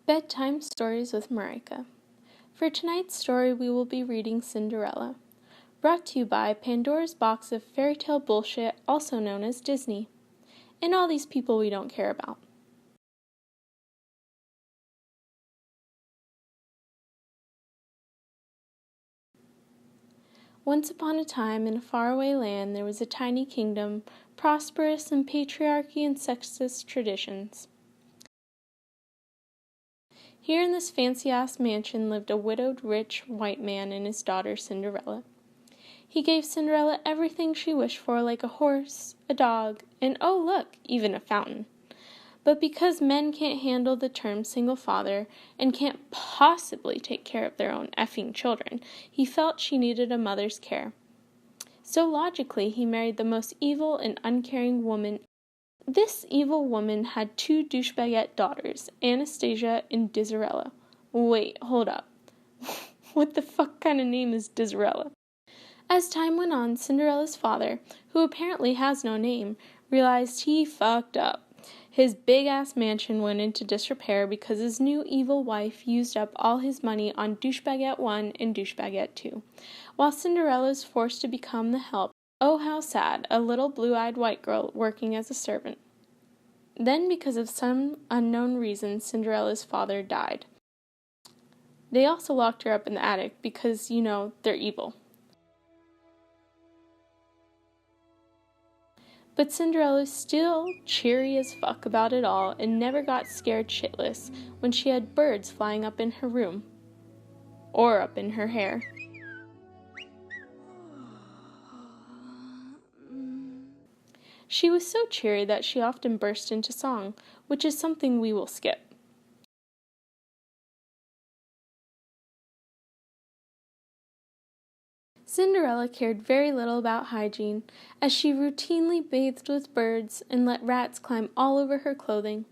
Bedtime Stories with Marijke. For tonight's story, we will be reading Cinderella, brought to you by Pandora's Box of Fairy Tale Bullshit, also known as Disney, and all these people we don't care about. Once upon a time, in a faraway land, there was a tiny kingdom, prosperous in patriarchy and sexist traditions. Here in this fancy-ass mansion lived a widowed rich white man and his daughter Cinderella. He gave Cinderella everything she wished for, like a horse, a dog, and oh look, even a fountain. But because men can't handle the term single father and can't possibly take care of their own effing children, he felt she needed a mother's care. So logically, he married the most evil and uncaring woman. This evil woman had 2 douchebagette daughters, Anastasia and Cinderella. Wait, hold up. What the fuck kind of name is Cinderella? As time went on, Cinderella's father, who apparently has no name, realized he fucked up. His big-ass mansion went into disrepair because his new evil wife used up all his money on douchebagette 1 and douchebagette 2, while Cinderella was forced to become the help. Oh, how sad, a little blue-eyed white girl working as a servant. Then, because of some unknown reason, Cinderella's father died. They also locked her up in the attic because, they're evil. But Cinderella's still cheery as fuck about it all and never got scared shitless when she had birds flying up in her room. Or up in her hair. She was so cheery that she often burst into song, which is something we will skip. Cinderella cared very little about hygiene, as she routinely bathed with birds and let rats climb all over her clothing.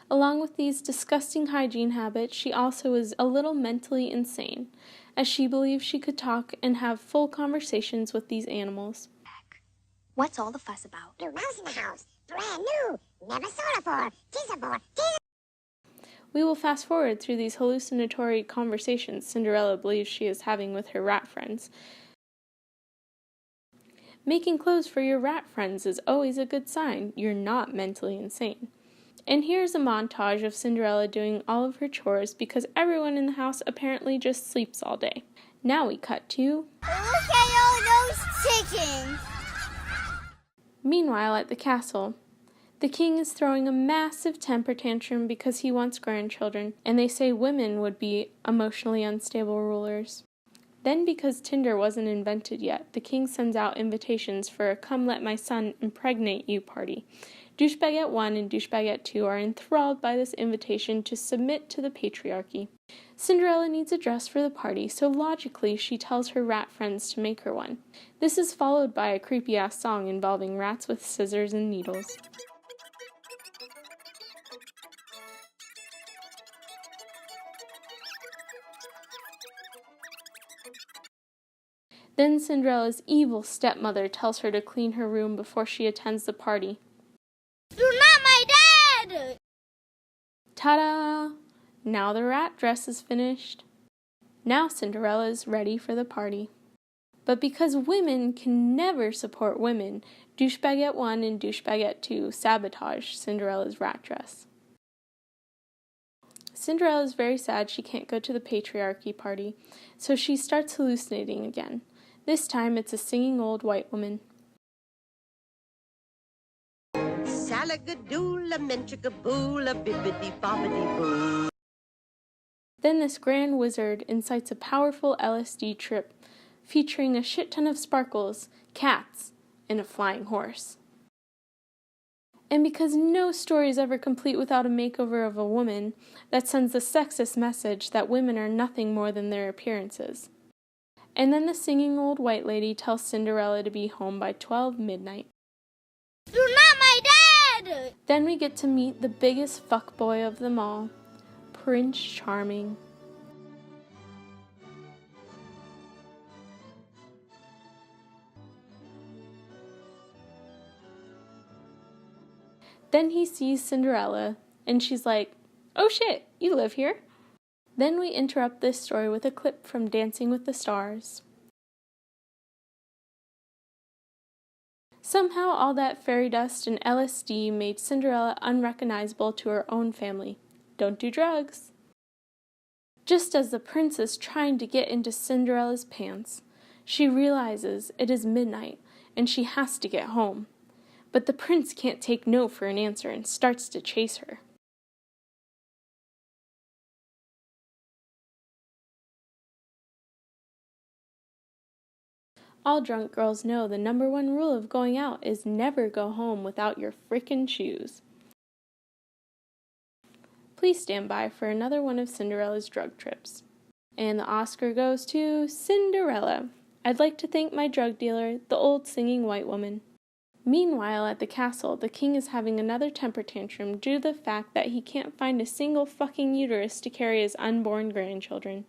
Along with these disgusting hygiene habits, she also was a little mentally insane, as she believed she could talk and have full conversations with these animals. What's all the fuss about? New mouse in the house. Brand new. Never saw it before. Tis a boy. We will fast forward through these hallucinatory conversations Cinderella believes she is having with her rat friends. Making clothes for your rat friends is always a good sign you're not mentally insane. And here's a montage of Cinderella doing all of her chores because everyone in the house apparently just sleeps all day. Now we cut to... Look at all those chickens. Meanwhile, at the castle, the king is throwing a massive temper tantrum because he wants grandchildren, and they say women would be emotionally unstable rulers. Then, because Tinder wasn't invented yet, the king sends out invitations for a come let my son impregnate you party. Douchebagette 1 and douchebagette 2 are enthralled by this invitation to submit to the patriarchy. Cinderella needs a dress for the party, so logically she tells her rat friends to make her one. This is followed by a creepy-ass song involving rats with scissors and needles. Then Cinderella's evil stepmother tells her to clean her room before she attends the party. You're not my dad! Ta-da! Now the rat dress is finished. Now Cinderella is ready for the party. But because women can never support women, douchebagette 1 and douchebagette 2 sabotage Cinderella's rat dress. Cinderella is very sad she can't go to the patriarchy party, so she starts hallucinating again. This time it's a singing old white woman. Salagadoola, menchikaboola, bibbidi-bobbidi-boo. Then this grand wizard incites a powerful LSD trip featuring a shit ton of sparkles, cats, and a flying horse. And because no story is ever complete without a makeover of a woman, that sends the sexist message that women are nothing more than their appearances. And then the singing old white lady tells Cinderella to be home by 12 midnight. You're not my dad! Then we get to meet the biggest fuckboy of them all, Prince Charming. Then he sees Cinderella, and she's like, "Oh shit, you live here? Then we interrupt this story with a clip from Dancing with the Stars. Somehow all that fairy dust and LSD made Cinderella unrecognizable to her own family. Don't do drugs. Just as the prince is trying to get into Cinderella's pants, she realizes it is midnight and she has to get home. But the prince can't take no for an answer and starts to chase her. All drunk girls know the #1 rule of going out is never go home without your frickin' shoes. Please stand by for another one of Cinderella's drug trips. And the Oscar goes to Cinderella. I'd like to thank my drug dealer, the old singing white woman. Meanwhile, at the castle, the king is having another temper tantrum due to the fact that he can't find a single fucking uterus to carry his unborn grandchildren.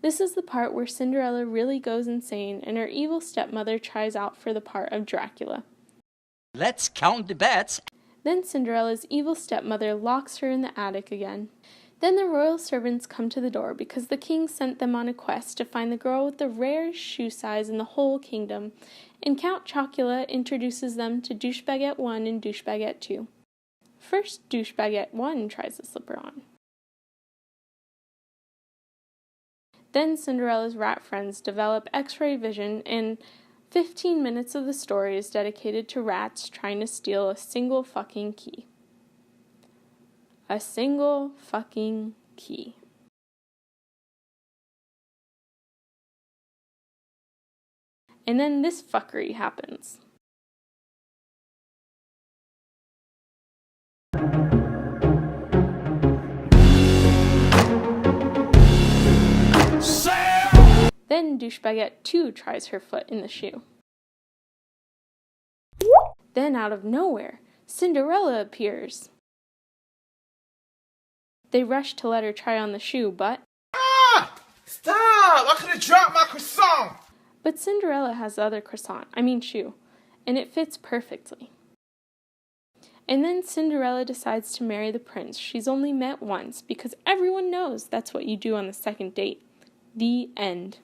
This is the part where Cinderella really goes insane and her evil stepmother tries out for the part of Dracula. Let's count the bets. Then Cinderella's evil stepmother locks her in the attic again. Then the royal servants come to the door because the king sent them on a quest to find the girl with the rarest shoe size in the whole kingdom, and Count Chocula introduces them to Douchebaguette 1 and Douchebaguette 2. First, Douchebaguette 1 tries the slipper on. Then Cinderella's rat friends develop X-ray vision, and 15 minutes of the story is dedicated to rats trying to steal a single fucking key. A single fucking key. And then this fuckery happens. Then Douchebaguette 2 tries her foot in the shoe. Then out of nowhere, Cinderella appears. They rush to let her try on the shoe, but... Stop! I could have dropped my croissant! But Cinderella has the other shoe, and it fits perfectly. And then Cinderella decides to marry the prince she's only met once, because everyone knows that's what you do on the second date. The end.